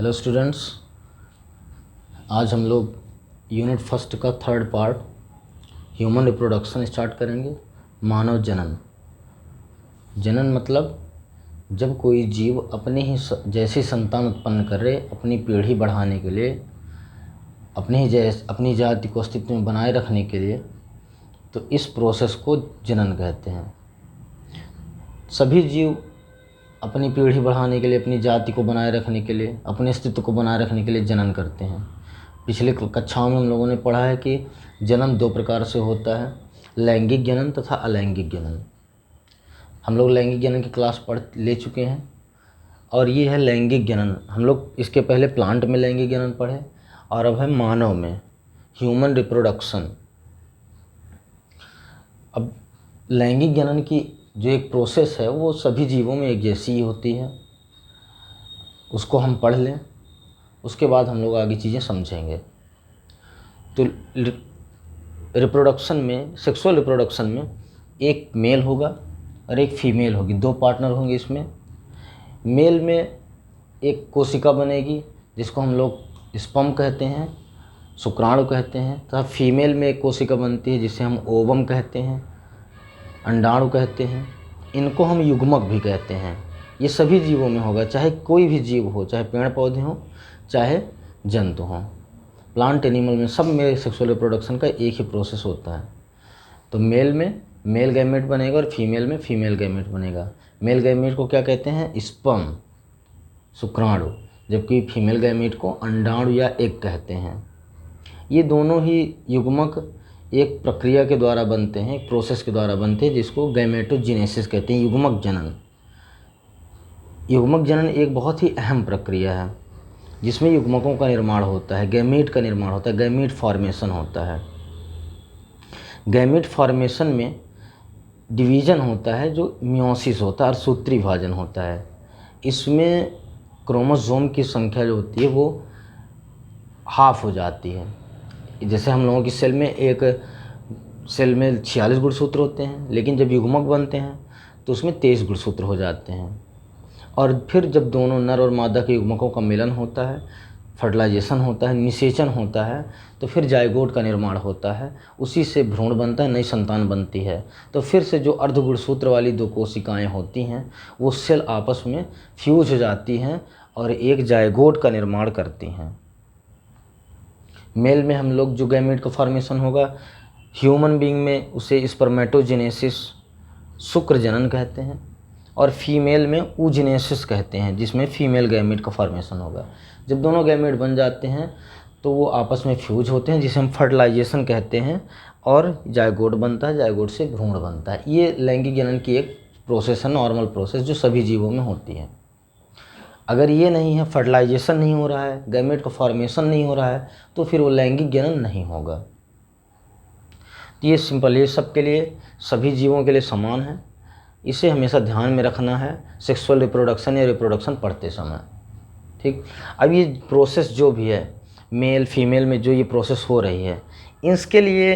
Hello students, आज हम लोग यूनिट फर्स्ट का third part human reproduction start करेंगे। मानव जनन। जनन मतलब जब कोई जीव अपने ही जैसी संतान उत्पन्न कर रहे, अपनी पीढ़ी बढ़ाने के लिए, अपनी जाति को अस्तित्व में बनाए रखने के लिए, तो इस प्रोसेस को जनन कहते हैं। सभी जीव अपनी पीढ़ी बढ़ाने के लिए, अपनी जाति को बनाए रखने के लिए, अपने अस्तित्व को बनाए रखने के लिए जनन करते हैं। पिछले कक्षाओं में हम लोगों ने पढ़ा है कि जनन दो प्रकार से होता है, लैंगिक जनन तथा अलैंगिक जनन। हम लोग लैंगिक जनन की क्लास पढ़ ले चुके हैं और ये है लैंगिक जनन। हम लोग इसके पहले प्लांट में लैंगिक जनन पढ़े और अब है मानव में ह्यूमन रिप्रोडक्शन। अब लैंगिक जनन की जो एक प्रोसेस है वो सभी जीवों में एक जैसी ही होती है। उसको हम पढ़ लें, उसके बाद हम लोग आगे चीज़ें समझेंगे। तो रिप्रोडक्शन में, सेक्सुअल रिप्रोडक्शन में एक मेल होगा और एक फीमेल होगी, दो पार्टनर होंगे इसमें। मेल में एक कोशिका बनेगी जिसको हम लोग स्पर्म कहते हैं, शुक्राणु कहते हैं, तथा फीमेल में एक कोशिका बनती है जिसे हम ओवम कहते हैं, अंडाणु कहते हैं। इनको हम युग्मक भी कहते हैं। ये सभी जीवों में होगा, चाहे कोई भी जीव हो, चाहे पेड़ पौधे हों, चाहे जंतु हों। प्लांट एनिमल में सब में सेक्सुअल रिप्रोडक्शन का एक ही प्रोसेस होता है। तो मेल में मेल गैमेट बनेगा और फीमेल में फीमेल गैमेट बनेगा। मेल गैमेट को क्या कहते हैं? स्पर्म, शुक्राणु, जबकि फीमेल गैमेट को अंडाणु या एग कहते हैं। ये दोनों ही युग्मक एक प्रक्रिया के द्वारा बनते हैं, एक प्रोसेस के द्वारा बनते हैं, जिसको गैमेटोजेनेसिस कहते हैं, युग्मक जनन। युग्मक जनन एक बहुत ही अहम प्रक्रिया है जिसमें युग्मकों का निर्माण होता है, गैमीट का निर्माण होता है, गैमीट फॉर्मेशन होता है। गैमीट फॉर्मेशन में डिवीज़न होता है जो मियोसिस होता है और सूत्री विभाजन होता है। इसमें क्रोमोसोम की संख्या जो होती है वो हाफ हो जाती है। जैसे हम लोगों की सेल में 46 गुणसूत्र होते हैं, लेकिन जब युग्मक बनते हैं तो उसमें 23 गुणसूत्र हो जाते हैं। और फिर जब दोनों नर और मादा के युग्मकों का मिलन होता है, फर्टिलाइजेशन होता है, निषेचन होता है, तो फिर जाइगोट का निर्माण होता है। उसी से भ्रूण बनता है, नई संतान बनती है। तो फिर से जो अर्धगुणसूत्र वाली दो कोशिकाएं होती हैं वो सेल आपस में फ्यूज हो जाती हैं और एक जाइगोट का निर्माण करती हैं। मेल में हम लोग जो गैमेट का फॉर्मेशन होगा, ह्यूमन बीइंग में उसे स्पर्मेटोजेनेसिस, शुक्र जनन कहते हैं, और फीमेल में oogenesis कहते हैं, जिसमें फीमेल गैमेट का फॉर्मेशन होगा। जब दोनों गैमेट बन जाते हैं तो वो आपस में फ्यूज होते हैं, जिसे हम फर्टिलाइजेशन कहते हैं, और जाइगोट बनता है, जाइगोट से भ्रूण बनता है। ये लैंगिक जनन की एक प्रोसेस है, नॉर्मल प्रोसेस, जो सभी जीवों में होती है। अगर ये नहीं है, फर्टिलाइजेशन नहीं हो रहा है, गैमेट का फॉर्मेशन नहीं हो रहा है, तो फिर वो लैंगिक जनन नहीं होगा। तो ये सिंपल, ये सबके लिए, सभी जीवों के लिए समान है। इसे हमेशा ध्यान में रखना है सेक्सुअल रिप्रोडक्शन या रिप्रोडक्शन पढ़ते समय। ठीक। अब ये प्रोसेस जो भी है, मेल फीमेल में जो ये प्रोसेस हो रही है, इसके लिए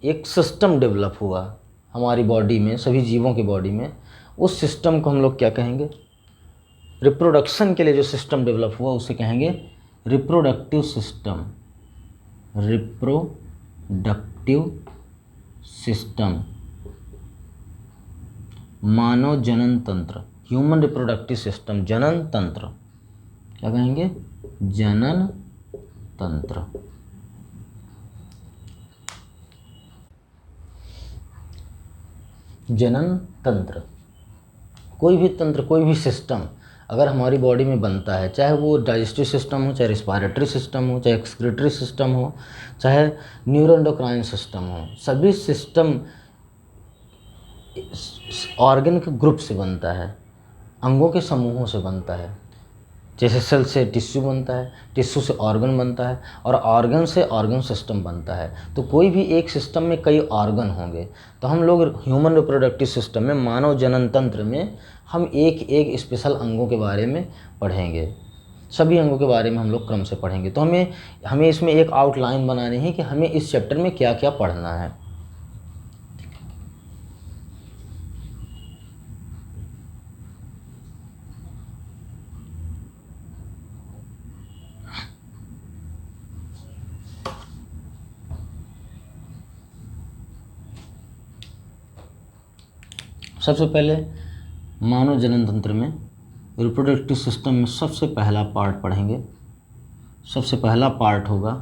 एक सिस्टम डेवलप हुआ हमारी बॉडी में, सभी जीवों की बॉडी में। उस सिस्टम को हम लोग क्या कहेंगे? रिप्रोडक्शन के लिए जो सिस्टम डेवलप हुआ उसे कहेंगे रिप्रोडक्टिव सिस्टम। रिप्रोडक्टिव सिस्टम, मानव जनन तंत्र, ह्यूमन रिप्रोडक्टिव सिस्टम, जनन तंत्र। क्या कहेंगे? जनन तंत्र। जनन तंत्र, कोई भी तंत्र, कोई भी सिस्टम अगर हमारी बॉडी में बनता है, चाहे वो डाइजेस्टिव सिस्टम हो, चाहे रिस्पायरेटरी सिस्टम हो, चाहे एक्सक्रीटरी सिस्टम हो, चाहे न्यूरोएंडोक्राइन सिस्टम हो, सभी सिस्टम ऑर्गन के ग्रुप से बनता है, अंगों के समूहों से बनता है। जैसे सेल से टिश्यू बनता है, टिश्यू से ऑर्गन बनता है, और ऑर्गन से ऑर्गन सिस्टम बनता है। तो कोई भी एक सिस्टम में कई ऑर्गन होंगे। तो हम लोग ह्यूमन रिप्रोडक्टिव सिस्टम में, मानव जनन तंत्र में, हम एक एक स्पेशल अंगों के बारे में पढ़ेंगे। सभी अंगों के बारे में हम लोग क्रम से पढ़ेंगे। तो हमें इसमें एक आउटलाइन बनानी है कि हमें इस चैप्टर में क्या क्या पढ़ना है। सबसे पहले मानव जनन तंत्र में रिप्रोडक्टिव सिस्टम में सबसे पहला पार्ट पढ़ेंगे। सबसे पहला पार्ट होगा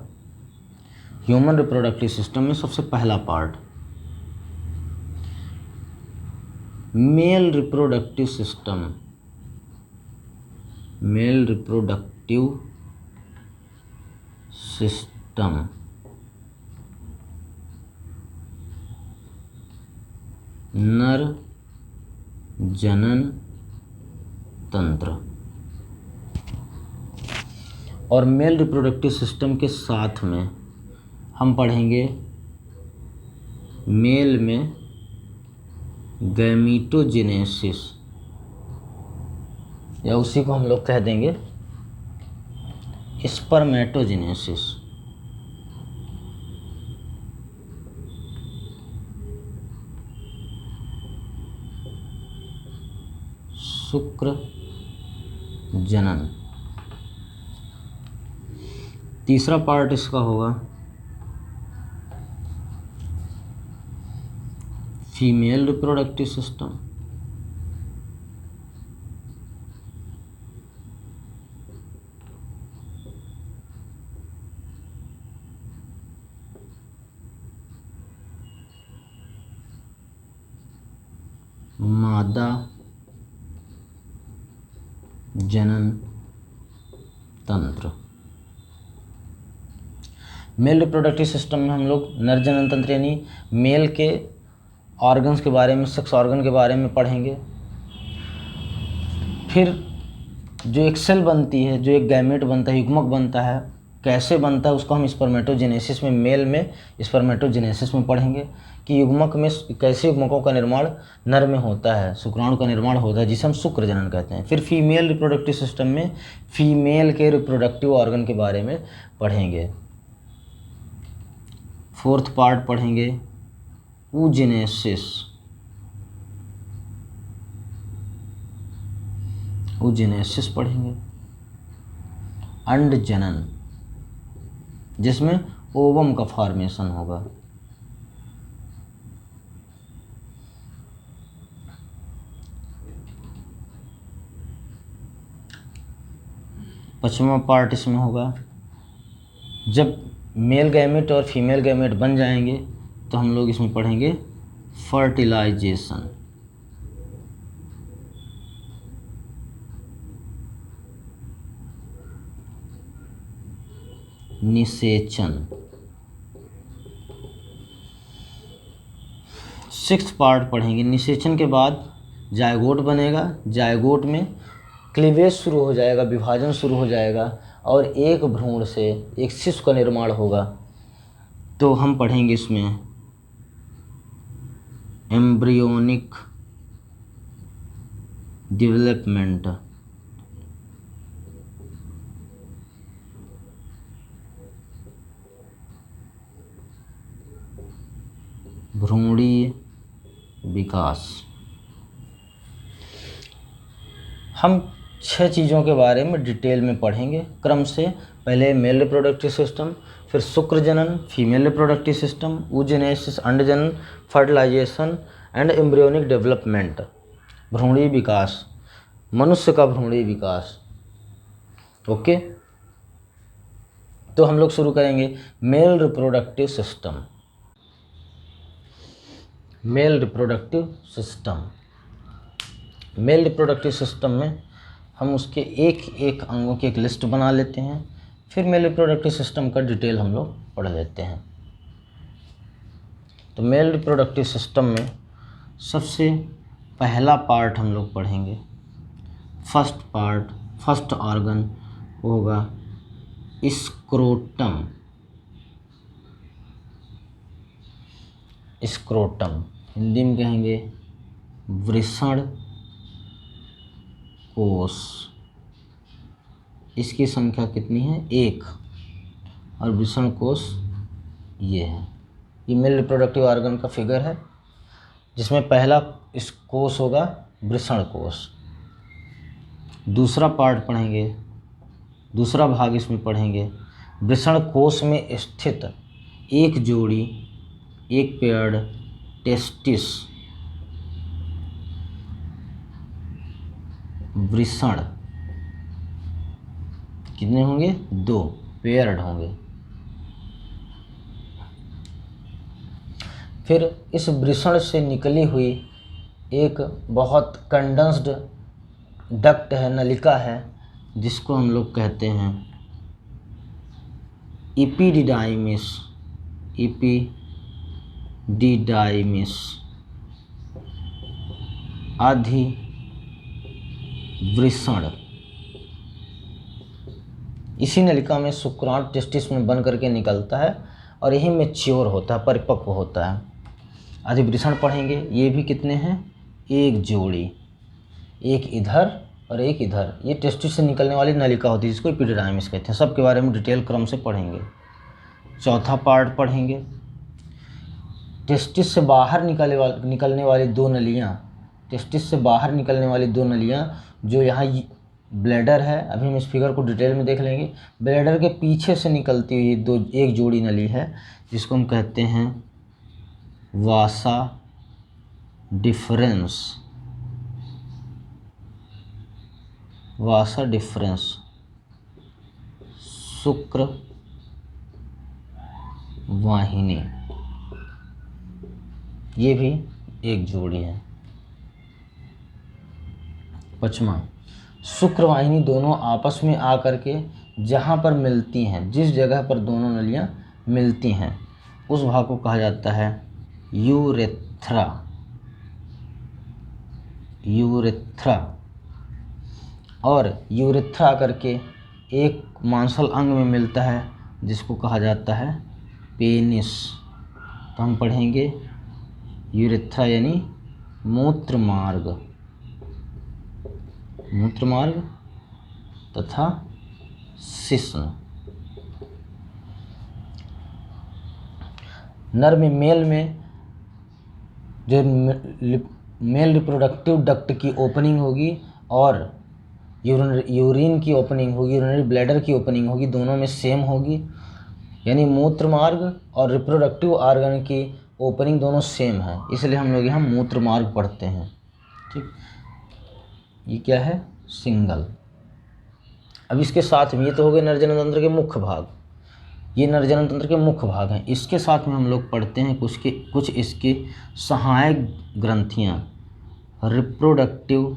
ह्यूमन रिप्रोडक्टिव सिस्टम में सबसे पहला part male reproductive system. Male reproductive system नर जनन तंत्र। और मेल रिप्रोडक्टिव सिस्टम के साथ में हम पढ़ेंगे मेल में गैमीटोजेनेसिस, या उसी को हम लोग कह देंगे स्पर्मेटोजेनेसिस। शुक्र जनन। तीसरा पार्ट इसका होगा फीमेल रिप्रोडक्टिव सिस्टम। मादा जनन तंत्र। मेल रिप्रोडक्टिव सिस्टम में हम लोग नर जनन तंत्र यानी मेल के ऑर्गन्स के बारे में, सेक्स ऑर्गन के बारे में पढ़ेंगे। फिर जो एक सेल बनती है, जो एक गैमेट बनता है, युग्मक बनता है, कैसे बनता है उसको हम स्पर्मेटोजेनेसिस में, मेल में स्पर्मेटोजेनेसिस में पढ़ेंगे कि युग्मक में कैसे युग्मकों का निर्माण नर में होता है, शुक्राणु का निर्माण होता है, जिसे हम शुक्र जनन कहते हैं। फिर फीमेल रिप्रोडक्टिव सिस्टम में फीमेल के रिप्रोडक्टिव ऑर्गन के बारे में पढ़ेंगे। फोर्थ पार्ट पढ़ेंगे oogenesis। oogenesis पढ़ेंगे। अंड जनन, जिसमें ओवम का फॉर्मेशन होगा। पांचवा पार्ट इसमें होगा जब मेल गैमेट और फीमेल गैमेट बन जाएंगे तो हम लोग इसमें पढ़ेंगे फर्टिलाइजेशन। निषेचन। सिक्स्थ पार्ट पढ़ेंगे। निषेचन के बाद जायगोट बनेगा। जायगोट में क्लीवेज शुरू हो जाएगा, विभाजन शुरू हो जाएगा और एक भ्रूण से एक शिशु का निर्माण होगा। तो हम पढ़ेंगे इसमें एम्ब्रियोनिक डेवलपमेंट। भ्रूणीय विकास। हम 6 चीज़ों के बारे में डिटेल में पढ़ेंगे क्रम से। पहले मेल रिप्रोडक्टिव सिस्टम, फिर शुक्र जनन, फीमेल रिप्रोडक्टिव सिस्टम, oogenesis अंड जनन, फर्टिलाइजेशन एंड एम्ब्रियोनिक डेवलपमेंट, भ्रूणीय विकास, मनुष्य का भ्रूणीय विकास। ओके, तो हम लोग शुरू करेंगे male reproductive system. Male reproductive system. Male reproductive system में हम उसके एक एक अंगों की एक लिस्ट बना लेते हैं, फिर मेल रिप्रोडक्टिव सिस्टम का डिटेल हम लोग पढ़ लेते हैं। तो मेल रिप्रोडक्टिव सिस्टम में सबसे पहला पार्ट हम लोग पढ़ेंगे, फर्स्ट पार्ट, फर्स्ट ऑर्गन होगा स्क्रोटम। स्क्रोटम हिंदी में कहेंगे वृषण कोष। इसकी संख्या कितनी है? 1। और वृषण कोष ये है। ये मेल रिप्रोडक्टिव ऑर्गन का फिगर है, जिसमें पहला इस कोष होगा वृषण कोष। दूसरा पार्ट पढ़ेंगे, दूसरा भाग इसमें पढ़ेंगे वृषण कोष में स्थित एक जोड़ी, एक पेयर्ड टेस्टिस। वृषण कितने होंगे? 2 पेयर्ड होंगे। फिर इस वृषण से निकली हुई एक बहुत कंडेंस्ड डक्ट है, नलिका है, जिसको हम लोग कहते हैं इपिडिडाइमिस। इपिडिडाइमिस अधिवृषण। इसी नलिका में शुक्राणु टेस्टिस में बन करके निकलता है और यही मैच्योर होता है, परिपक्व होता है। अधिवृषण पढ़ेंगे, ये भी कितने हैं? एक जोड़ी, एक इधर और एक इधर। ये टेस्टिस से निकलने वाली नलिका होती है जिसको एपिडिडाइमिस कहते हैं। सबके बारे में डिटेल क्रम से पढ़ेंगे। चौथा पार्ट पढ़ेंगे, टेस्टिस से बाहर निकलने वाली 2 नलियाँ। टेस्टिस से बाहर निकलने वाली 2 नलियाँ जो यहाँ ब्लैडर है, अभी हम इस फिगर को डिटेल में देख लेंगे। ब्लैडर के पीछे से निकलती हुई एक जोड़ी नली है जिसको हम कहते हैं वासा डिफरेंस। वासा डिफरेंस शुक्र वाहिनी, ये भी एक जोड़ी है। 5वां, शुक्र वाहिनी दोनों आपस में आकर के जहाँ पर मिलती हैं, जिस जगह पर दोनों नलियाँ मिलती हैं, उस भाग को कहा जाता है यूरेथ्रा। यूरेथ्रा। और यूरेथ्रा करके एक मांसल अंग में मिलता है जिसको कहा जाता है पेनिस। तो हम पढ़ेंगे यूरेथ्रा यानी मूत्र मार्ग, मूत्र मार्ग तथा शिश्न। नर में, मेल में जो मेल रिप्रोडक्टिव डक्ट की ओपनिंग होगी और यूरिन की ओपनिंग होगी, यूरिनरी ब्लैडर की ओपनिंग होगी, दोनों में सेम होगी। यानी मूत्र मार्ग और रिप्रोडक्टिव ऑर्गन की ओपनिंग दोनों सेम है, इसलिए हम लोग यहाँ मूत्र मार्ग पढ़ते हैं। ठीक, ये क्या है? सिंगल। अब इसके साथ में, ये तो हो गए नरजनन तंत्र के मुख्य भाग, ये नरजनन तंत्र के मुख्य भाग हैं। इसके साथ में हम लोग पढ़ते हैं कुछ इसकी सहायक ग्रंथियाँ, रिप्रोडक्टिव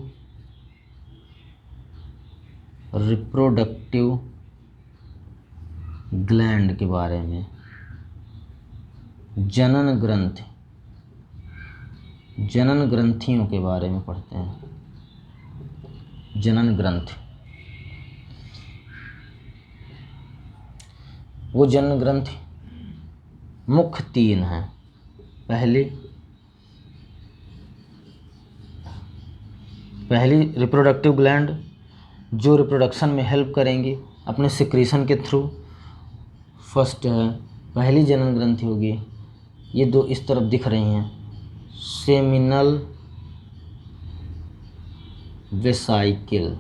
ग्लैंड के बारे में। जनन ग्रंथि, जनन ग्रंथियों के बारे में पढ़ते हैं। जनन ग्रंथि, वो जनन ग्रंथि मुख्य 3 हैं। पहली रिप्रोडक्टिव ग्लैंड जो रिप्रोडक्शन में हेल्प करेंगी अपने सिक्रीशन के थ्रू। फर्स्ट है, पहली जनन ग्रंथि होगी, ये 2 इस तरफ दिख रही हैं, सेमिनल वेसाइकिल।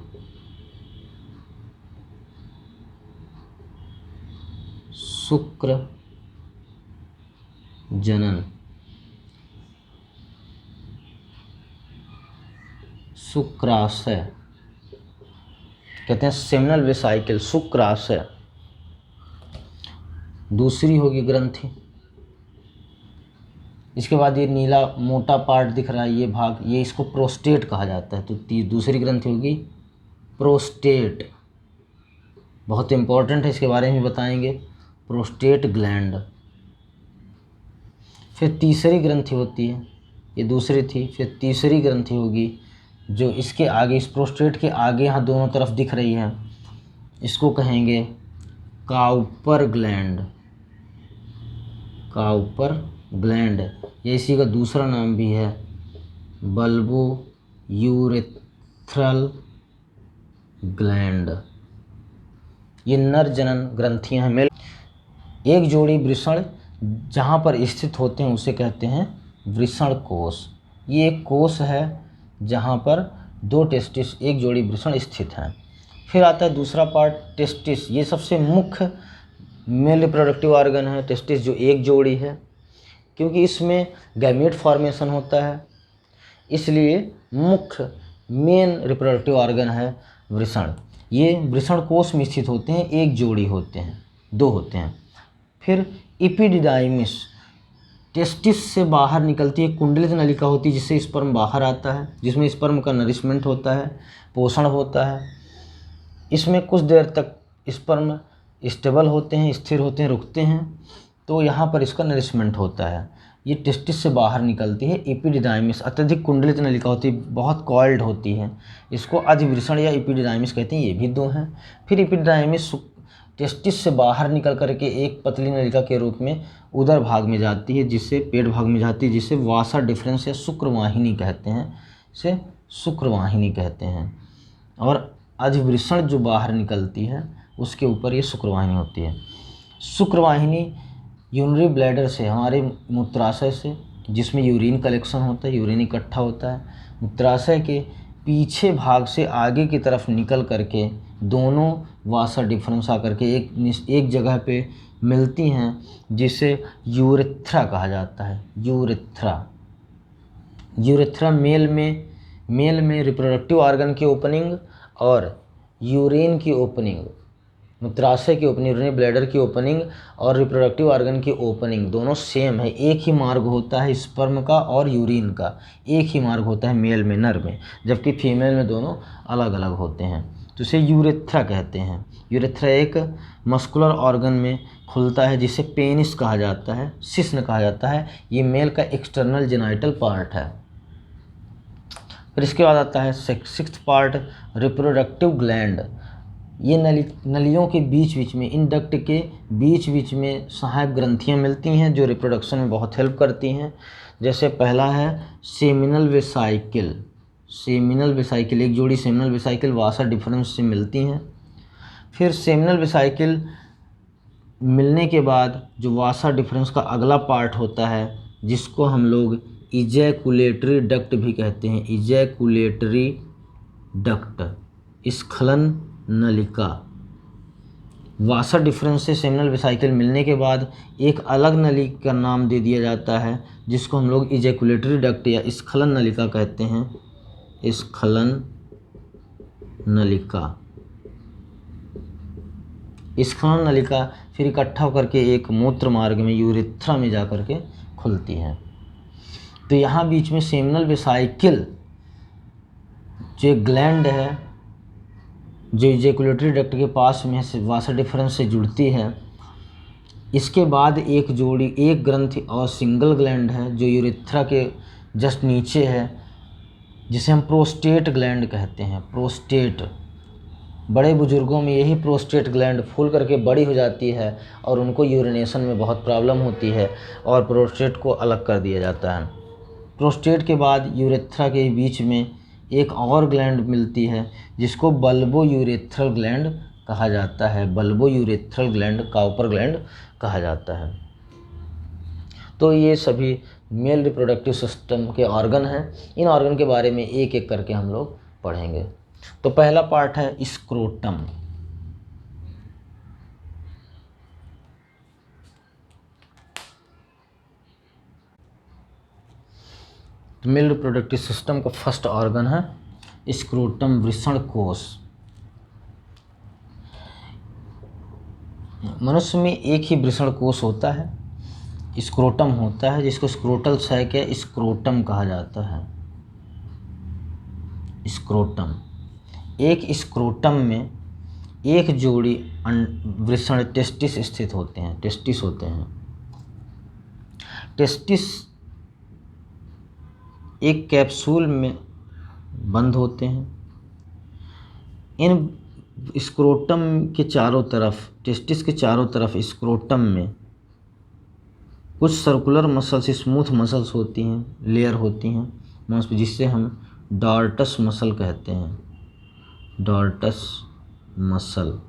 शुक्र जनन, शुक्राशय कहते हैं, सेमिनल वेसाइकिल, शुक्राशय। दूसरी होगी ग्रंथि। इसके बाद ये नीला मोटा पार्ट दिख रहा है, ये भाग, ये इसको प्रोस्टेट कहा जाता है। तो दूसरी ग्रंथि होगी प्रोस्टेट, बहुत इंपॉर्टेंट है, इसके बारे में बताएंगे, प्रोस्टेट ग्लैंड। फिर तीसरी ग्रंथि होती है, ये दूसरी थी, फिर तीसरी ग्रंथि होगी जो इसके आगे, इस प्रोस्टेट के आगे यहाँ दोनों तरफ दिख रही है, इसको कहेंगे काउपर ग्लैंड। काउपर ग्लैंड, ये इसी का दूसरा नाम भी है बल्बो यूरेथ्रल ग्लैंड। ये नर जनन ग्रंथियां हैं। एक जोड़ी वृषण जहाँ पर स्थित होते हैं उसे कहते हैं वृषण कोश। ये एक कोश है जहाँ पर 2 टेस्टिस, एक जोड़ी वृषण स्थित हैं। फिर आता है दूसरा पार्ट, टेस्टिस। ये सबसे मुख्य मेल रिप्रोडक्टिव ऑर्गन है, टेस्टिस, जो एक जोड़ी है, क्योंकि इसमें गैमेट फॉर्मेशन होता है, इसलिए मुख्य मेन रिप्रोडक्टिव ऑर्गन है वृषण। ये वृषण कोश में स्थित होते हैं, एक जोड़ी होते हैं, 2 होते हैं। फिर एपिडिडाइमिस, टेस्टिस से बाहर निकलती है, कुंडलित नलिका होती है जिससे स्पर्म बाहर आता है, जिसमें स्पर्म का नरिशमेंट होता है, पोषण होता है। इसमें कुछ देर तक स्पर्म स्टेबल होते हैं, स्थिर होते हैं, रुकते हैं, तो यहाँ पर इसका नरिशमेंट होता है। ये टेस्टिस से बाहर निकलती है। एपिडिडाइमिस अत्यधिक कुंडलित नलिका होती है, बहुत कॉइल्ड होती है, इसको अधिवृषण या एपिडिडाइमिस कहते हैं। ये भी 2 हैं। फिर एपिडिडाइमिस टेस्टिस से बाहर निकल करके एक पतली नलिका के रूप में उदर भाग में जाती है, जिससे पेट भाग में जाती है, जिसे वासा डिफरेंस या शुक्रवाहिनी कहते हैं, इसे शुक्रवाहिनी कहते हैं। और अधिवृषण जो बाहर निकलती है उसके ऊपर ये शुक्रवाहिनी होती है। शुक्रवाहिनी यूरिनरी ब्लैडर से, हमारे मूत्राशय से, जिसमें यूरिन कलेक्शन होता है, यूरिन इकट्ठा होता है, मूत्राशय के पीछे भाग से आगे की तरफ निकल करके दोनों वासा डिफरेंस आकर के एक जगह पे मिलती हैं, जिसे यूरेथ्रा कहा जाता है। यूरेथ्रा मेल में रिप्रोडक्टिव ऑर्गन की ओपनिंग और यूरिन की ओपनिंग, मूत्राशय की ओपनिंग, यूरिनरी ब्लैडर की ओपनिंग और रिप्रोडक्टिव ऑर्गन की ओपनिंग दोनों सेम है। एक ही मार्ग होता है स्पर्म का और यूरिन का, एक ही मार्ग होता है मेल में, नर में, जबकि फीमेल में दोनों अलग अलग होते हैं। तो इसे यूरेथ्रा कहते हैं। यूरेथ्रा एक मस्कुलर ऑर्गन में खुलता है जिसे पेनिस कहा जाता है, शिश्न कहा जाता है। ये मेल का एक्सटर्नल जेनाइटल पार्ट है। फिर इसके बाद आता है 6th पार्ट, रिप्रोडक्टिव ग्लैंड। ये नलियों के बीच में, इन डक्ट के बीच में सहायक ग्रंथियाँ मिलती हैं जो रिप्रोडक्शन में बहुत हेल्प करती हैं। जैसे पहला है सेमिनल वेसाइकिल। एक जोड़ी सेमिनल वेसाइकिल वासा डिफरेंस से मिलती हैं। फिर सेमिनल वेसाइकिल मिलने के बाद जो वासा डिफरेंस का अगला पार्ट होता है, जिसको हम लोग इजैकुलेटरी डक्ट भी कहते हैं, इजैकुलेटरी डक्ट, स्खलन नलिका। वासा डिफरेंस से सेमिनल वेसाइकिल मिलने के बाद एक अलग नली का नाम दे दिया जाता है, जिसको हम लोग इजैकुलेटरी डक्ट या स्खलन नलिका कहते हैं, स्खलन नलिका। स्खलन नलिका फिर इकट्ठा होकर के एक मूत्र मार्ग में, यूरेथ्रा में जा कर के खुलती है। तो यहाँ बीच में सेमिनल वेसाइकिल जो ग्लैंड है, जो इजैकुलेटरी डक्ट के पास में वासा डिफरेंस से जुड़ती है, इसके बाद एक ग्रंथि और सिंगल ग्लैंड है जो यूरेथ्रा के जस्ट नीचे है, जिसे हम प्रोस्टेट ग्लैंड कहते हैं। प्रोस्टेट, बड़े बुजुर्गों में यही प्रोस्टेट ग्लैंड फूल करके बड़ी हो जाती है और उनको यूरिनेशन में बहुत प्रॉब्लम होती है और प्रोस्टेट को अलग कर दिया जाता है। प्रोस्टेट के बाद यूरेथ्रा के बीच में एक और ग्लैंड मिलती है जिसको बल्बो यूरेथ्रल ग्लैंड कहा जाता है, bulbo urethral gland, Cowper gland कहा जाता है। तो ये सभी मेल रिप्रोडक्टिव सिस्टम के ऑर्गन हैं। इन ऑर्गन के बारे में एक एक करके हम लोग पढ़ेंगे। तो पहला पार्ट है स्क्रोटम। मेल रिप्रोडक्टिव सिस्टम का फर्स्ट ऑर्गन है स्क्रोटम, वृषण कोश। मनुष्य में एक ही वृषण कोश होता है, स्क्रोटम होता है, जिसको स्क्रोटल सैक या स्क्रोटम कहा जाता है। स्क्रोटम, एक स्क्रोटम में एक जोड़ी वृषण टेस्टिस स्थित होते हैं, टेस्टिस होते हैं। टेस्टिस एक कैप्सूल में बंद होते हैं। इन स्क्रोटम के चारों तरफ, टेस्टिस के चारों तरफ स्क्रोटम में कुछ सर्कुलर मसल्स, स्मूथ मसल्स होती हैं, लेयर होती हैं मांसपेशी, जिससे हम डार्टस मसल कहते हैं, डार्टस मसल।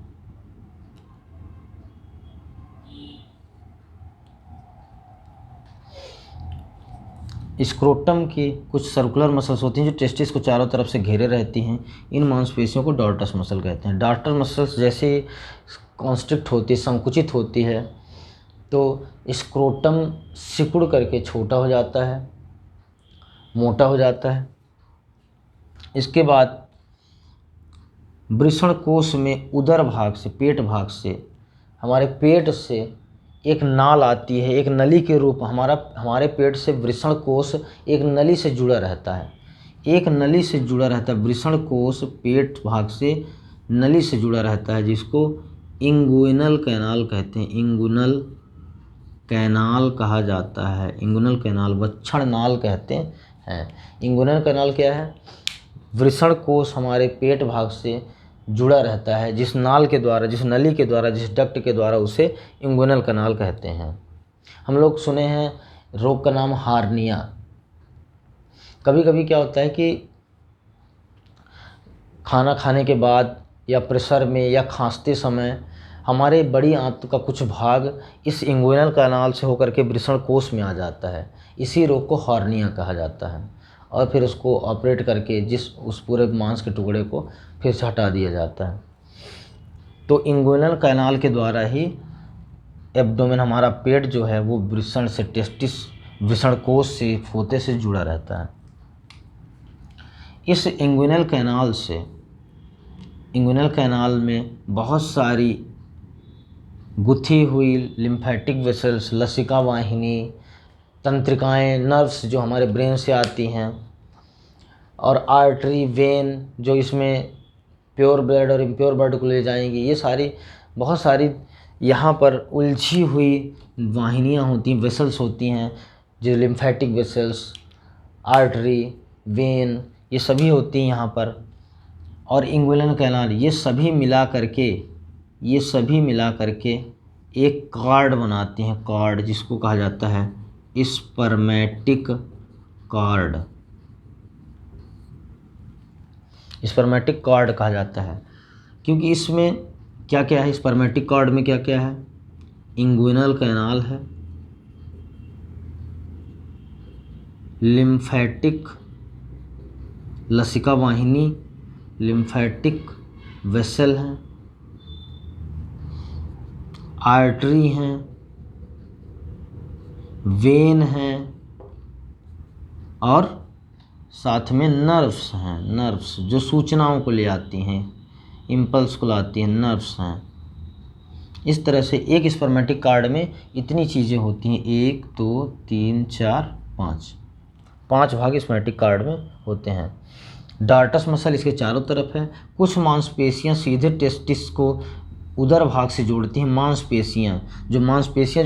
स्क्रोटम की कुछ सर्कुलर मसल्स होती हैं जो टेस्टिस को चारों तरफ से घेरे रहती हैं। इन मांसपेशियों को डार्टस मसल कहते हैं। डार्टस मसल्स जैसे कॉन्स्ट्रिक्ट होती है, संकुचित होती है, तो स्क्रोटम सिकुड़ करके छोटा हो जाता है, मोटा हो जाता है। इसके बाद वृषण कोश में उदर भाग से, पेट भाग से, हमारे पेट से एक नाल आती है, एक नली के रूप हमारे पेट से वृषण कोश एक नली से जुड़ा रहता है, एक नली से जुड़ा रहता है। वृषण कोश पेट भाग से नली से जुड़ा रहता है, जिसको इंगुइनल कैनाल कहते हैं। इंगुइनल कैनाल कहा जाता है, इंगुइनल कैनाल, वक्षण नाल कहते हैं। इंगुइनल कैनाल क्या है? वृषण कोश हमारे पेट भाग से जुड़ा रहता है, जिस नाल के द्वारा, जिस नली के द्वारा, जिस डक्ट के द्वारा उसे इंगुइनल कैनाल कहते हैं। हम लोग सुने हैं रोग का नाम हार्निया। कभी कभी क्या होता है कि खाना खाने के बाद या प्रेशर में या खांसते समय हमारे बड़ी आंत का कुछ भाग इस इंगुइनल कैनाल से होकर के वृषण कोश में आ जाता है। इसी रोग को हार्निया कहा जाता है। और फिर उसको ऑपरेट करके उस पूरे मांस के टुकड़े को फिर से हटा दिया जाता है। तो इंगुइनल कैनाल के द्वारा ही एब्डोमेन, हमारा पेट जो है वो वृषण से, टेस्टिस, वृषण कोश से, फोते से जुड़ा रहता है। इस इंगुइनल कैनाल में बहुत सारी गुथी हुई लिम्फेटिक वेसल्स, लसिका वाहिनी, तंत्रिकाएं, नर्व्स जो हमारे ब्रेन से आती हैं, और आर्टरी, वेन जो इसमें प्योर ब्लड और इम्प्योर ब्लड को ले जाएंगी, ये सारी बहुत सारी यहाँ पर उलझी हुई वाहिनियाँ होती हैं, वेसल्स होती हैं, जो लिम्फेटिक वेसल्स, आर्टरी, वेन, ये सभी होती हैं यहाँ पर। और इंगुइनल कैनाल, ये सभी मिला करके एक कार्ड बनाती हैं, कार्ड जिसको कहा जाता है स्पर्मेटिक कार्ड। स्पर्मेटिक कार्ड कहा जाता है क्योंकि इसमें क्या क्या है, स्पर्मेटिक कार्ड में क्या क्या है? इंगुइनल कैनाल है, लिम्फेटिक, लसिका वाहिनी, लिम्फेटिक वेसल हैं, आर्टरी हैं, वेन हैं, और साथ में नर्व्स हैं। नर्व्स जो सूचनाओं को ले आती हैं, इम्पल्स को लाती हैं, नर्व्स हैं। इस तरह से एक स्पर्मेटिक कार्ड में इतनी चीज़ें होती हैं, 1 2 3 4 5 भाग स्पर्मेटिक कार्ड में होते हैं। डार्टस मसल इसके चारों तरफ है। कुछ मांसपेशियां सीधे टेस्टिस को उदर भाग से जोड़ती हैं। मांसपेशियां जो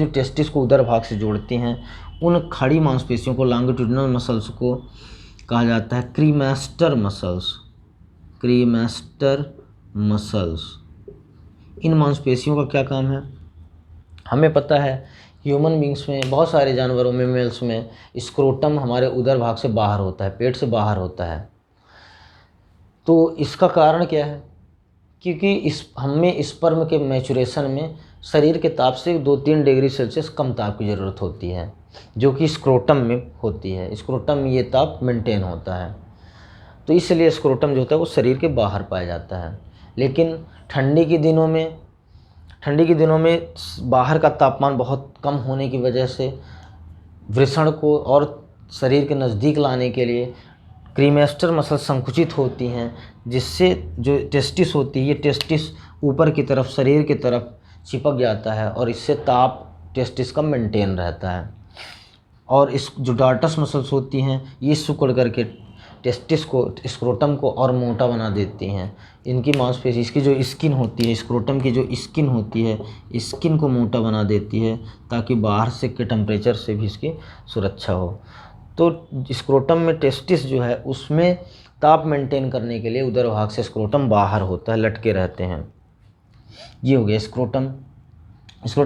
टेस्टिस को उदर भाग से जोड़ती हैं, उन खड़ी मांसपेशियों को, लॉन्गिट्यूडिनल मसल्स को कहा जाता है क्रीमेस्टर मसल्स। इन मांसपेशियों का क्या काम है? हमें पता है ह्यूमन बींग्स में, बहुत सारे जानवरों में, मेल्स में, स्क्रोटम हमारे उदर भाग से बाहर होता है, पेट से बाहर होता है। तो इसका कारण क्या है? क्योंकि हमें स्पर्म के मैचुरेशन में शरीर के ताप से 2-3 डिग्री सेल्सियस कम ताप की ज़रूरत होती है, जो कि स्क्रोटम में होती है। स्क्रोटम में ये ताप मेंटेन होता है, तो इसलिए स्क्रोटम जो होता है वो शरीर के बाहर पाया जाता है। लेकिन ठंडी के दिनों में बाहर का तापमान बहुत कम होने की वजह से वृषण को और शरीर के नज़दीक लाने के लिए क्रीमेस्टर मसल संकुचित होती हैं, जिससे जो टेस्टिस होती है, ये टेस्टिस ऊपर की तरफ, शरीर की तरफ चिपक जाता है, और इससे ताप टेस्टिस का मेंटेन रहता है। और इस जो डार्टस मसल्स होती हैं, ये सिकुड़ करके टेस्टिस को, स्क्रोटम को और मोटा बना देती हैं। इनकी मांसपेशी, इसकी जो स्किन होती है, स्क्रोटम की जो स्किन होती है, स्किन को मोटा बना देती है, ताकि बाहर से के टेम्परेचर से भी इसकी सुरक्षा हो। तो स्क्रोटम में टेस्टिस जो है, उसमें ताप मेंटेन करने के लिए उदर भाग से स्क्रोटम बाहर होता है, लटके रहते हैं। ये हो गया स्क्रोटम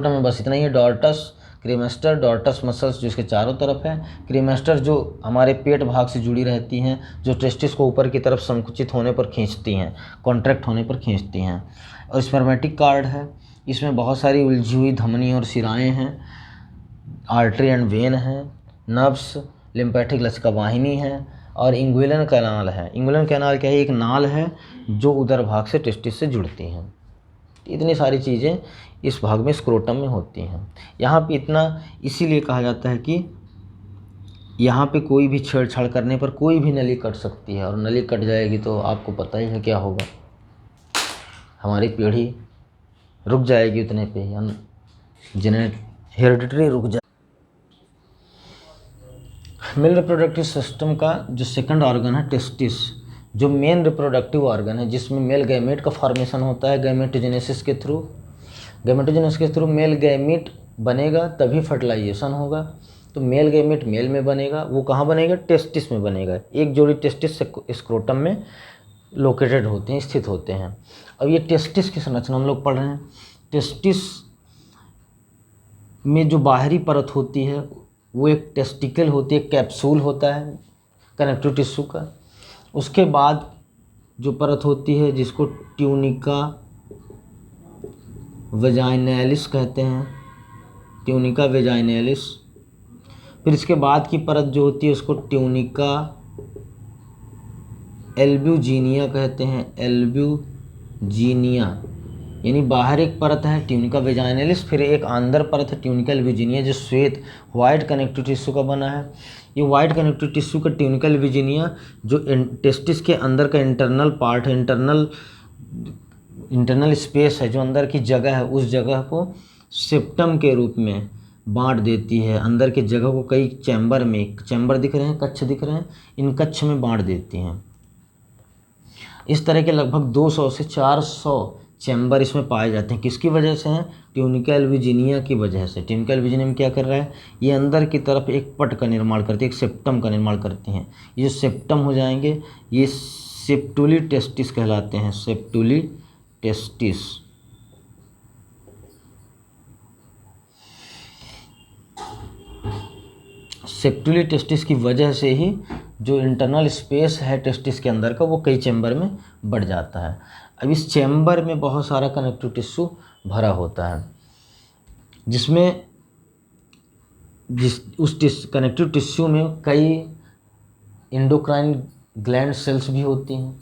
में बस इतना ही है। डॉर्टस, क्रीमेस्टर, डॉर्टस मसल्स जो इसके चारों तरफ है, क्रीमेस्टर जो हमारे पेट भाग से जुड़ी रहती हैं, जो टेस्टिस को ऊपर की तरफ संकुचित होने पर खींचती हैं, कॉन्ट्रैक्ट होने पर खींचती हैं। और स्पर्मेटिक कार्ड है, इसमें बहुत सारी उलझी हुई धमनी और शिराएँ हैं, आर्टरी एंड वेन हैं, नर्व्स, लिम्फेटिक लसिका वाहिनी है, और इंगुइनल कैनाल है। इंगुइनल कैनाल क्या है? एक नाल है जो उदर भाग से टेस्टिस से जुड़ती हैं। इतनी सारी चीज़ें इस भाग में, स्क्रोटम में होती हैं। यहाँ पे इतना इसीलिए कहा जाता है कि यहाँ पे कोई भी छेड़छाड़ करने पर कोई भी नली कट सकती है, और नली कट जाएगी तो आपको पता ही है क्या होगा, हमारी पीढ़ी रुक जाएगी उतने पे, जिन्हें हेरिडिटरी रुक जाए। मेल रिप्रोडक्टिव सिस्टम का जो सेकंड ऑर्गन है टेस्टिस, जो मेन रिप्रोडक्टिव ऑर्गन है, जिसमें मेल गैमेट का फॉर्मेशन होता है गैमेटोजेनेसिस के थ्रू। गैमेटोजेनेसिस के थ्रू मेल गैमेट बनेगा तभी फर्टिलाइजेशन होगा। तो मेल गैमेट मेल में बनेगा, वो कहाँ बनेगा? टेस्टिस में बनेगा। एक जोड़ी टेस्टिस स्क्रोटम में लोकेटेड होते हैं, स्थित होते हैं। अब ये टेस्टिस की संरचना हम लोग पढ़ रहे हैं। टेस्टिस में जो बाहरी परत होती है वो एक टेस्टिकल होती है, कैप्सूल होता है कनेक्टिव टिश्यू का। उसके बाद जो परत होती है जिसको ट्यूनिका वेजाइनैलिस कहते हैं, ट्यूनिका वेजाइनैलिस। फिर इसके बाद की परत जो होती है उसको ट्यूनिका एल्ब्यूजीनिया कहते हैं, एल्ब्यूजीनिया। यानी बाहर एक परत है ट्यूनिका वेजाइनैलिस, फिर एक अंदर परत है ट्यूनिका एल्ब्यूजीनिया जो श्वेत वाइट कनेक्टिव टिश्यू का बना है। ये वाइट कनेक्टिव टिश्यू का ट्यूनिका एल्ब्यूजीनिया जो टेस्टिस के अंदर का इंटरनल पार्ट है, इंटरनल स्पेस है, जो अंदर की जगह है, उस जगह को सेप्टम के रूप में बांट देती है। अंदर की जगह को कई चैम्बर में, चैम्बर दिख रहे हैं, कक्ष दिख रहे हैं, इन कक्ष में बांट देती हैं। इस तरह के लगभग 200 से 400 चैम्बर इसमें पाए जाते हैं। किसकी वजह से हैं? ट्यूनिका एल्ब्यूजीनिया की वजह से। ट्यूनिका एल्ब्यूजीनिया में क्या कर रहा है? ये अंदर की तरफ एक पट का निर्माण करती है, एक सेप्टम का निर्माण करती हैं। ये जो सेप्टम हो जाएंगे ये सेप्टुली टेस्टिस कहलाते हैं, सेप्टुली टेस्टिस। सेप्टुली टेस्टिस की वजह से ही जो इंटरनल स्पेस है टेस्टिस के अंदर का वो कई चैम्बर में बढ़ जाता है। अब इस चैम्बर में बहुत सारा कनेक्टिव टिश्यू भरा होता है, जिसमें उस कनेक्टिव टिश्यू में कई एंडोक्राइन ग्लैंड सेल्स भी होती हैं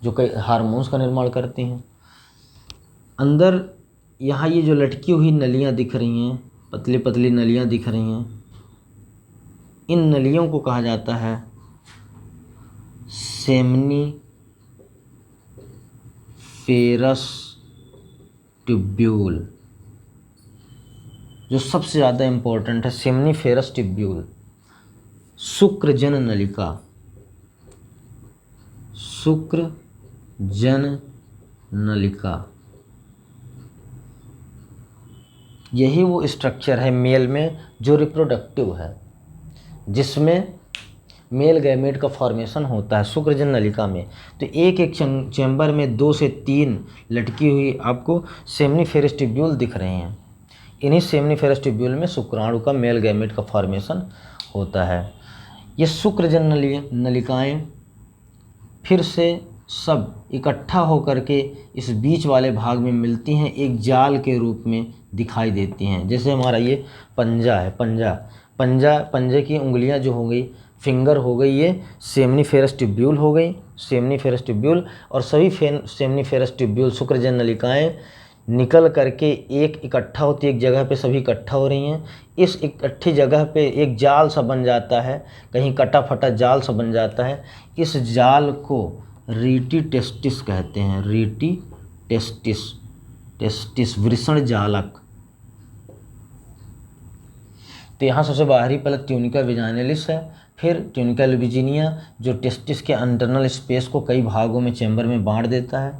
जो कई हार्मोन्स का निर्माण करती हैं। अंदर यहाँ ये जो लटकी हुई नलियाँ दिख रही हैं, पतली पतली नलियाँ दिख रही हैं, इन नलियों को कहा जाता है सेमनीफेरस ट्यूब्यूल। जो सबसे ज़्यादा इम्पोर्टेंट है सेमनीफेरस ट्यूब्यूल, शुक्रजन नलिका, शुक्रजन नलिका। यही वो स्ट्रक्चर है मेल में जो रिप्रोडक्टिव है, जिसमें मेल गैमेट का फॉर्मेशन होता है शुक्रजन नलिका में। तो एक एक चैम्बर में 2 से 3 लटकी हुई आपको सेमनीफेरस ट्यूब्यूल दिख रहे हैं। इन्हीं सेमनीफेरस ट्यूब्यूल में शुक्राणु का मेल गैमेट का फॉर्मेशन होता है। ये शुक्रजन नलिकाएं फिर से सब इकट्ठा होकर के इस बीच वाले भाग में मिलती हैं, एक जाल के रूप में दिखाई देती हैं। जैसे हमारा ये पंजा है, पंजे की उंगलियां जो हो गई, फिंगर हो गई, ये सेमनीफेरस ट्यूब्यूल हो गई, सेमनीफेरस ट्यूब्यूल। और सभी सेमनीफेरस ट्यूब्यूल शुक्रजन नलिकाएं निकल करके एक इकट्ठा होती है, एक जगह पे सभी इकट्ठा हो रही हैं। इस इकट्ठी जगह पे एक जाल सा बन जाता है, कहीं कटा फटा जाल सा बन जाता है। इस जाल को रीटी टेस्टिस कहते हैं, रीटी टेस्टिस वृषण जालक। तो यहाँ सबसे बाहरी परत ट्यूनिका वेजाइनैलिस है, फिर ट्यूनिका एल्ब्यूजीनिया जो टेस्टिस के इंटरनल स्पेस को कई भागों में चैम्बर में बांट देता है।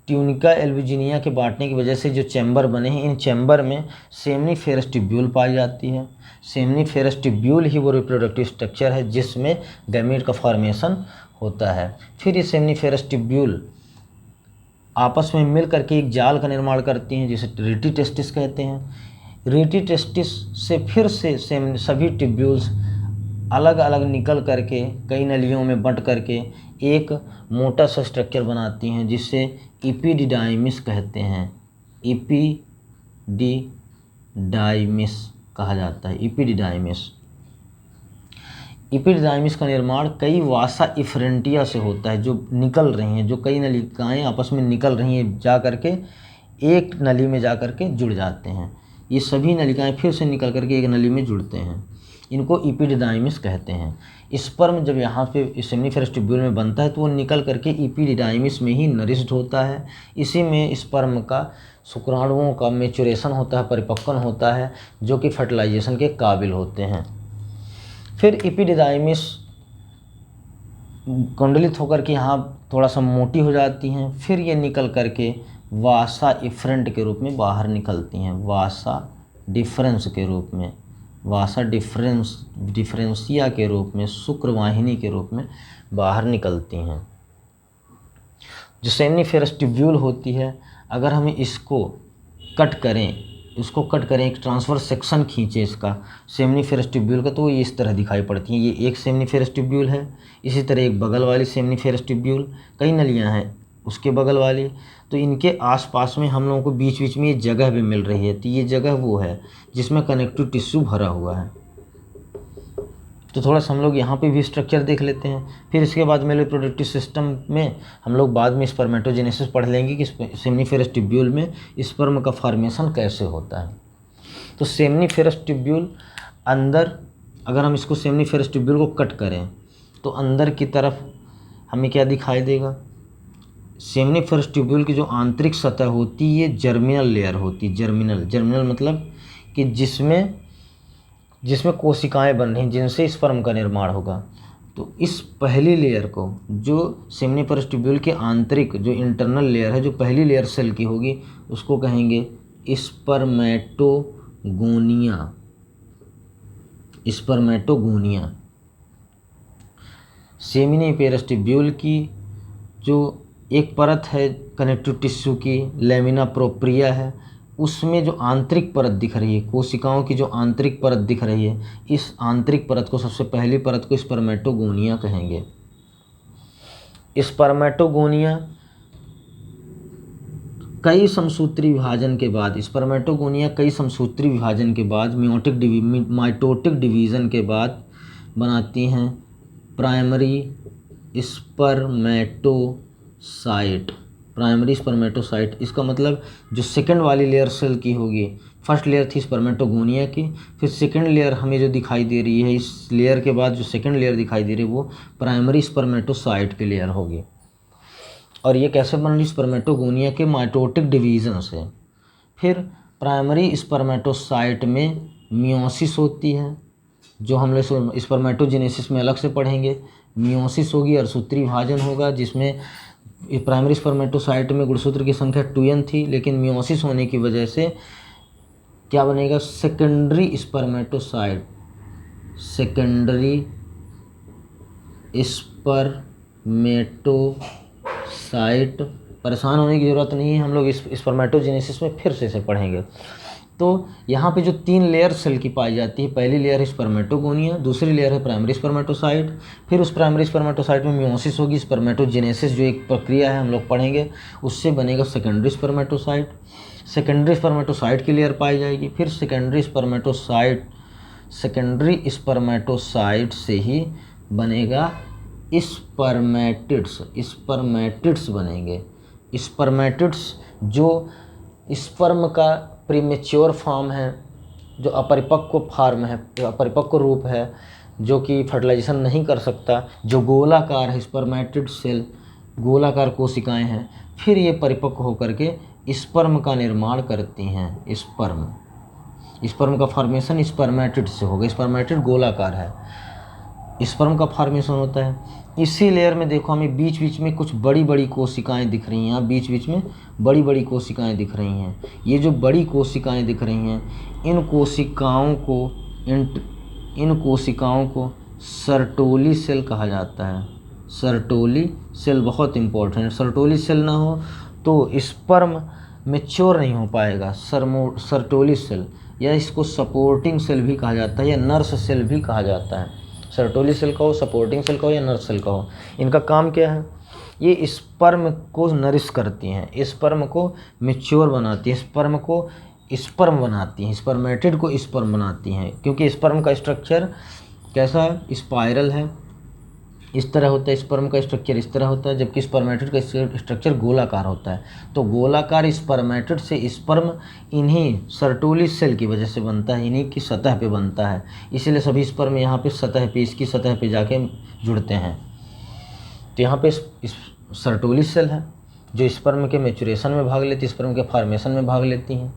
ट्यूनिका एल्ब्यूजीनिया के बांटने की वजह से जो चैम्बर बने हैं, इन चैम्बर में सेमनीफेरस ट्यूब्यूल पाई जाती है। सेमनीफेरस ट्यूब्यूल ही वो रिप्रोडक्टिव स्ट्रक्चर है जिसमें गैमेट का फॉर्मेशन होता है। फिर ये सेमनीफेरस ट्यूब्यूल आपस में मिल करके एक जाल का निर्माण करती हैं जिसे रीटी टेस्टिस कहते हैं। रीटी टेस्टिस से फिर से सभी ट्यूब्यूल्स अलग अलग निकल करके कई नलियों में बंट करके एक मोटा सा स्ट्रक्चर बनाती हैं जिसे इपिडिडाइमिस कहते हैं, इपिडिडाइमिस कहा जाता है, इपिडिडाइमिस का निर्माण कई वासा इफ्रेंटिया से होता है जो निकल रही हैं, जो कई नलिकाएं आपस में निकल रही हैं, जा करके एक नली में जा करके जुड़ जाते हैं। ये सभी नलिकाएं फिर से निकल करके एक नली में जुड़ते हैं। इनको इपिडिडाइमिस कहते हैं। स्पर्म जब यहाँ पे सेमिनिफेरस ट्यूब्यूल में बनता है तो वो निकल करके इपिडिडाइमिस में ही नरिश्ड होता है। इसी में स्पर्म का शुक्राणुओं का मेचुरेशन होता है, परिपक्वन होता है, जो कि फर्टिलाइजेशन के काबिल होते हैं। फिर इपिडिडाइमिस कुंडलित होकर के यहाँ थोड़ा सा मोटी हो जाती हैं, फिर ये निकल करके वासा इफ्रेंट के रूप में बाहर निकलती हैं, वासा डिफरेंस के रूप में, वासा डिफरेंसिया के रूप में, शुक्रवाहिनी के रूप में बाहर निकलती हैं। जो सेमिनिफेरस ट्यूब्यूल होती है, अगर हम इसको कट करें, एक ट्रांसवर्स सेक्शन खींचे इसका सेमिनिफेरस ट्यूब्यूल का, तो ये इस तरह दिखाई पड़ती हैं। ये एक सेमिनिफेरस ट्यूब्यूल है, इसी तरह एक बगल वाली सेमिनिफेरस ट्यूब्यूल, कई नलियाँ हैं उसके बगल वाली, तो इनके आसपास में हम लोगों को बीच बीच में ये जगह भी मिल रही है। तो ये जगह वो है जिसमें कनेक्टिव टिश्यू भरा हुआ है। तो थोड़ा सा हम लोग यहाँ पे भी स्ट्रक्चर देख लेते हैं। फिर इसके बाद में रिप्रोडक्टिव सिस्टम में हम लोग बाद में स्पर्मेटोजेनेसिस पढ़ लेंगे कि सेमिनिफेरस ट्यूब्यूल में स्पर्म का फॉर्मेशन कैसे होता है। तो सेमिनिफेरस ट्यूब्यूल अंदर, अगर हम इसको सेमिनिफेरस ट्यूब्यूल को कट करें तो अंदर की तरफ हमें क्या दिखाई देगा? सेमिनिफेरस ट्यूब्यूल की जो आंतरिक सतह होती है ये जर्मिनल लेयर होती है। जर्मिनल मतलब कि जिसमें कोशिकाएं बन रही, जिनसे स्पर्म का निर्माण होगा। तो इस पहली लेयर को, जो सेमिनिफेरस ट्यूब्यूल के आंतरिक जो इंटरनल लेयर है, जो पहली लेयर सेल की होगी, उसको कहेंगे स्पर्मेटोगोनिया। सेमिनिफेरस ट्यूब्यूल की जो एक परत है कनेक्टिव टिश्यू की, लैमिना प्रोप्रिया है, उसमें जो आंतरिक परत दिख रही है, कोशिकाओं की जो आंतरिक परत दिख रही है, इस आंतरिक परत को, सबसे पहली परत को स्पर्मेटोगोनिया कहेंगे। स्पर्मेटोगोनिया कई समसूत्री विभाजन के बाद, माइटोटिक डिवीज़न के बाद बनाती हैं प्राइमरी स्पर्मेटोसाइट। इसका मतलब जो सेकंड वाली लेयर सेल की होगी, फर्स्ट लेयर थी स्पर्मेटोगोनिया की, फिर सेकंड लेयर हमें जो दिखाई दे रही है, इस लेयर के बाद जो सेकंड लेयर दिखाई दे रही है वो प्राइमरी स्पर्मेटोसाइट की लेयर होगी। और ये कैसे बन रही? स्पर्मेटोगोनिया के माइटोटिक डिवीज़न से। फिर प्राइमरी स्पर्मेटोसाइट में मियोसिस होती है, जो हम लोग स्पर्मेटोजेनेसिस में अलग से पढ़ेंगे। मियोसिस होगी, अर्धसूत्री विभाजन होगा, जिसमें प्राइमरी स्पर्मेटोसाइट में गुणसूत्र की संख्या 2n थी, लेकिन मियोसिस होने की वजह से क्या बनेगा? Secondary spermatocyte. परेशान होने की ज़रूरत नहीं है, हम लोग इस स्पर्मेटोजेनेसिस में फिर से इसे पढ़ेंगे। तो यहाँ पे जो 3 लेयर सेल की पाई जाती है, पहली लेयर है स्पर्मेटोगोनिया, दूसरी लेयर है प्राइमरी स्पर्मेटोसाइट, फिर उस प्राइमरी स्पर्मेटोसाइट में मियोसिस होगी, स्पर्मेटोजेनेसिस जो एक प्रक्रिया है हम लोग पढ़ेंगे, उससे बनेगा सेकेंडरी स्पर्मेटोसाइट। सेकेंडरी स्पर्मेटोसाइट की लेयर पाई जाएगी, फिर सेकेंडरी स्पर्मेटोसाइट से ही बनेगा स्पर्मेटिड्स बनेंगे। स्पर्मेटिड्स जो स्पर्म का प्रीमेच्योर फॉर्म है, जो अपरिपक्व रूप है, जो कि फर्टिलाइजेशन नहीं कर सकता, जो गोलाकार है, स्पर्मेटिड सेल गोलाकार कोशिकाएं हैं, फिर ये परिपक्व होकर के स्पर्म का निर्माण करती हैं। स्पर्म का फॉर्मेशन स्पर्मेटिड से होगा। स्पर्मेटिड गोलाकार है, स्पर्म का फॉर्मेशन होता है। इसी लेयर में देखो हमें बीच बीच में कुछ बड़ी बड़ी कोशिकाएं दिख रही हैं। यहाँ बीच बीच में बड़ी बड़ी कोशिकाएं दिख रही हैं। ये जो बड़ी कोशिकाएं दिख रही हैं, इन कोशिकाओं को सर्टोली सेल कहा जाता है। सर्टोली सेल बहुत इंपॉर्टेंट है। सर्टोली सेल ना हो तो स्पर्म मैच्योर नहीं हो पाएगा। सर्टोली सेल, या इसको सपोर्टिंग सेल भी कहा जाता है, या नर्स सेल भी कहा जाता है। सर्टोली सेल का हो, सपोर्टिंग सेल का हो, या नर्स सेल का हो, इनका काम क्या है? ये स्पर्म को नरिश करती हैं, स्पर्म को मैच्योर बनाती हैं, स्पर्म को स्पर्म बनाती हैं, स्पर्मेटिड को स्पर्म बनाती हैं। क्योंकि स्पर्म का स्ट्रक्चर कैसा है? स्पाइरल है, इस तरह होता है, स्पर्म का स्ट्रक्चर इस तरह होता है, जबकि स्पर्मेटिड का स्ट्रक्चर गोलाकार होता है। तो गोलाकार स्पर्मेटिड से स्पर्म इन्हीं सर्टोली सेल की वजह से बनता है, इन्हीं की सतह पे बनता है, इसीलिए सभी स्पर्म यहाँ पे सतह पे, इसकी सतह पे जाके जुड़ते हैं। तो यहाँ पे इस सर्टोली सेल है जो स्पर्म के मैच्योरेशन में भाग लेती है, स्पर्म के फॉर्मेशन में भाग लेती हैं।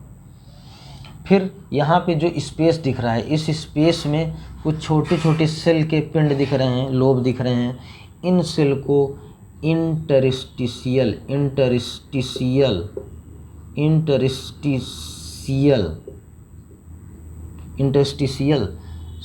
फिर यहाँ पे जो स्पेस दिख रहा है, इस स्पेस में कुछ छोटे छोटे सेल के पिंड दिख रहे हैं, लोब दिख रहे हैं। इन सेल को इंटरस्टिशियल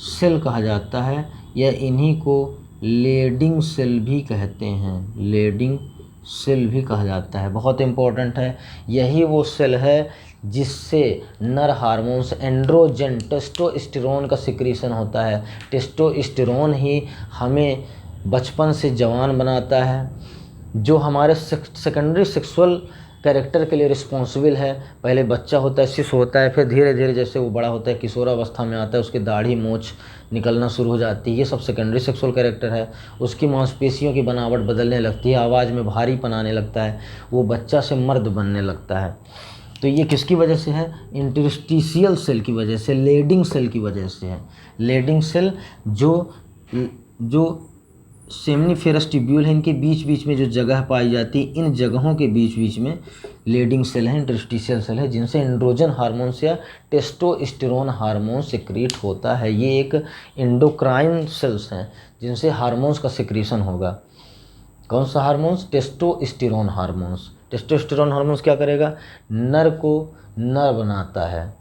सेल कहा जाता है, या इन्हीं को लेडिंग सेल भी कहते हैं, लेडिंग सेल भी कहा जाता है। बहुत इम्पोर्टेंट है, यही वो सेल है जिससे नर हार्मोन्स एंड्रोजन टेस्टोस्टेरोन का सिक्रीशन होता है। टेस्टोस्टेरोन ही हमें बचपन से जवान बनाता है, जो हमारे सेकेंडरी सेक्सुअल कैरेक्टर के लिए रिस्पॉन्सिबल है। पहले बच्चा होता है, शिशु होता है, फिर धीरे धीरे जैसे वो बड़ा होता है, किशोरावस्था में आता है, उसकी दाढ़ी मूंछ निकलना शुरू हो जाती है, ये सब सेकेंडरी सेक्सुअल कैरेक्टर है। उसकी मांसपेशियों की बनावट बदलने लगती है, आवाज़ में भारीपन आने लगता है, वो बच्चा से मर्द बनने लगता है। तो ये किसकी वजह से है? इंटरस्टिशियल सेल की वजह से, लेडिंग सेल की वजह से है। लेडिंग सेल जो सेमनीफेरस ट्यूब्यूल है, इनके बीच बीच में जो जगह पाई जाती है, इन जगहों के बीच बीच में लेडिंग सेल है, इंटरस्टिशियल सेल है, जिनसे एंड्रोजन हार्मोन्स या टेस्टोस्टेरोन हार्मोन सिक्रीट होता है। ये एक एंडोक्राइन सेल्स हैं जिनसे हार्मोन्स का सिक्रीशन होगा। कौन सा hormones? Testosterone hormones. Testosterone hormones क्या करेगा? नर को नर बनाता है,